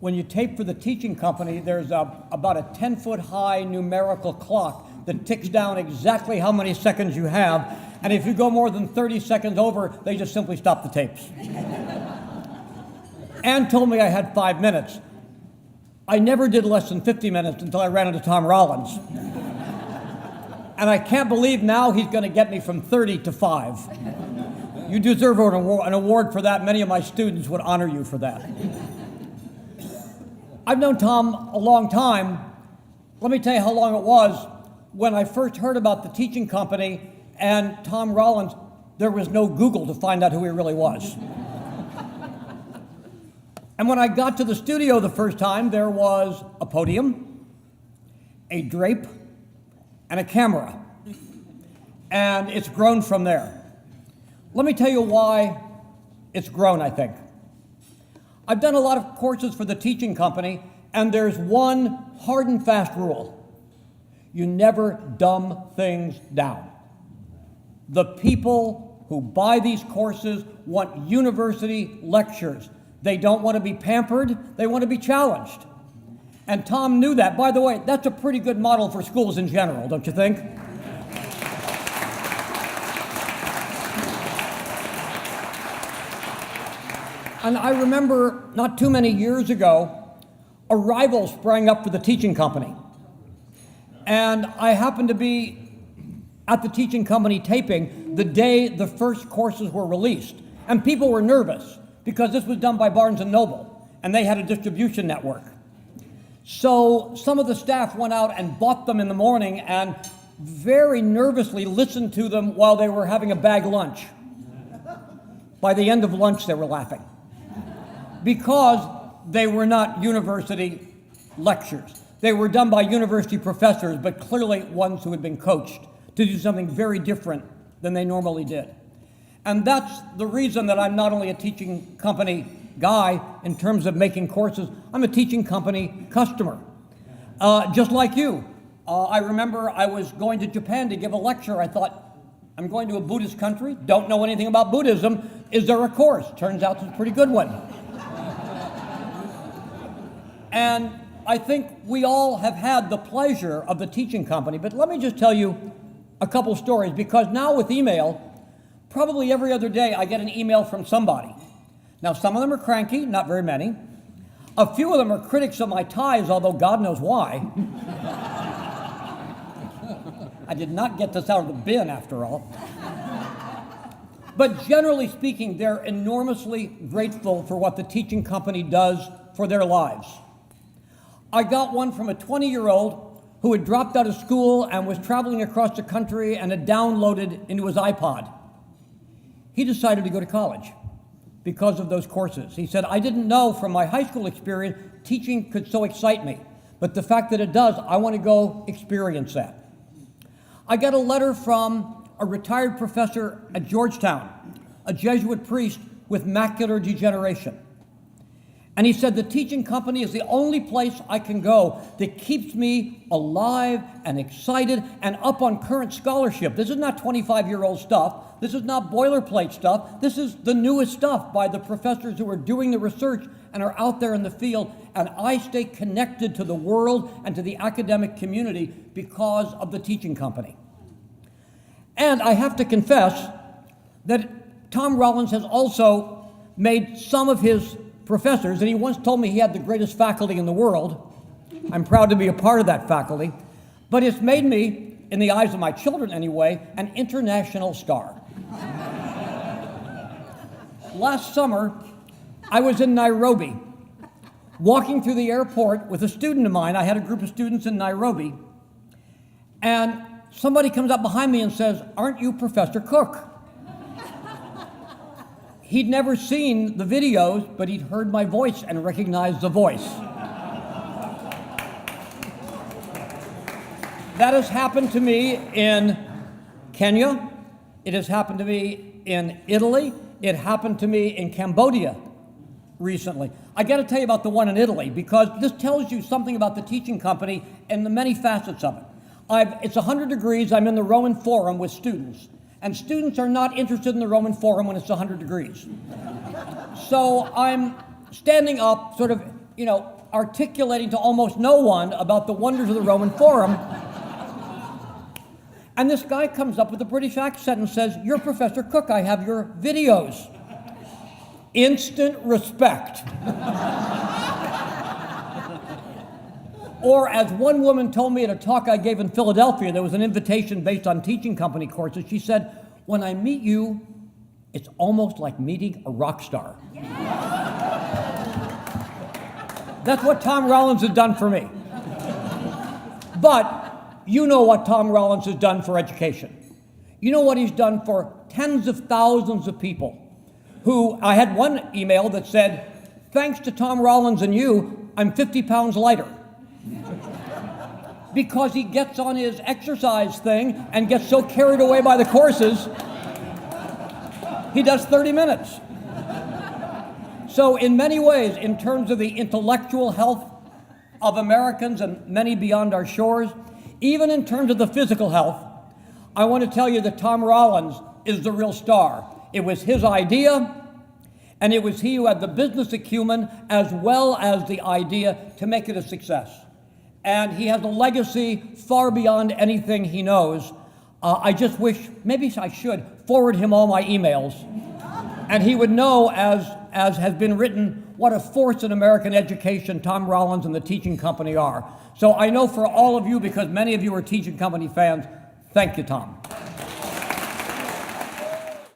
when you tape for the teaching company, there's about a 10-foot high numerical clock that ticks down exactly how many seconds you have. And if you go more than 30 seconds over, they just simply stop the tapes. Ann told me I had 5 minutes. I never did less than 50 minutes until I ran into Tom Rollins. And I can't believe now he's going to get me from 30 to 5. You deserve an award for that. Many of my students would honor you for that. I've known Tom a long time. Let me tell you how long it was. When I first heard about the teaching company and Tom Rollins, there was no Google to find out who he really was. And when I got to the studio the first time, there was a podium, a drape, and a camera. And it's grown from there. Let me tell you why it's grown, I think. I've done a lot of courses for the teaching company, and there's one hard and fast rule. You never dumb things down. The people who buy these courses want university lectures. They don't want to be pampered, they want to be challenged. And Tom knew that. By the way, that's a pretty good model for schools in general, don't you think? And I remember not too many years ago, a rival sprang up for the teaching company. And I happened to be at the teaching company taping the day the first courses were released. And people were nervous because this was done by Barnes & Noble, and they had a distribution network. So some of the staff went out and bought them in the morning and very nervously listened to them while they were having a bag lunch. By the end of lunch, they were laughing because they were not university lectures. They were done by university professors, but clearly ones who had been coached to do something very different than they normally did. And that's the reason that I'm not only a teaching company guy in terms of making courses, I'm a teaching company customer. Just like you. I remember I was going to Japan to give a lecture. I thought, I'm going to a Buddhist country, don't know anything about Buddhism. Is there a course? Turns out it's a pretty good one. And I think we all have had the pleasure of the teaching company, but let me just tell you a couple stories, because now with email, probably every other day I get an email from somebody. Now some of them are cranky, not very many. A few of them are critics of my ties, although God knows why. I did not get this out of the bin after all. But generally speaking, they're enormously grateful for what the teaching company does for their lives. I got one from a 20-year-old who had dropped out of school and was traveling across the country and had downloaded into his iPod. He decided to go to college because of those courses. He said, I didn't know from my high school experience teaching could so excite me, but the fact that it does, I want to go experience that. I got a letter from a retired professor at Georgetown, a Jesuit priest with macular degeneration. And he said, the teaching company is the only place I can go that keeps me alive and excited and up on current scholarship. This is not 25-year-old stuff. This is not boilerplate stuff. This is the newest stuff by the professors who are doing the research and are out there in the field. And I stay connected to the world and to the academic community because of the teaching company. And I have to confess that Tom Rollins has also made some of his professors, and he once told me he had the greatest faculty in the world. I'm proud to be a part of that faculty, but it's made me, in the eyes of my children anyway, an international star. Last summer, I was in Nairobi, walking through the airport with a student of mine. I had a group of students in Nairobi, and somebody comes up behind me and says, "Aren't you Professor Cook?" He'd never seen the videos, but he'd heard my voice and recognized the voice. That has happened to me in Kenya. It has happened to me in Italy. It happened to me in Cambodia recently. I got to tell you about the one in Italy, because this tells you something about the teaching company and the many facets of it. It's 100 degrees. I'm in the Roman Forum with students. And students are not interested in the Roman Forum when it's 100 degrees. So I'm standing up, sort of articulating to almost no one about the wonders of the Roman Forum. And this guy comes up with a British accent and says, "You're Professor Cook, I have your videos." Instant respect. Or as one woman told me at a talk I gave in Philadelphia, there was an invitation based on teaching company courses. She said, "When I meet you, it's almost like meeting a rock star." That's what Tom Rollins has done for me. But you know what Tom Rollins has done for education. You know what he's done for tens of thousands of people who, I had one email that said, "Thanks to Tom Rollins and you, I'm 50 pounds lighter." Because he gets on his exercise thing and gets so carried away by the courses, he does 30 minutes. So in many ways, in terms of the intellectual health of Americans and many beyond our shores, even in terms of the physical health, I want to tell you that Tom Rollins is the real star. It was his idea, and it was he who had the business acumen as well as the idea to make it a success. And he has a legacy far beyond anything he knows. I just wish, maybe I should, forward him all my emails. And he would know, as has been written, what a force in American education Tom Rollins and the teaching company are. So I know for all of you, because many of you are teaching company fans, thank you, Tom.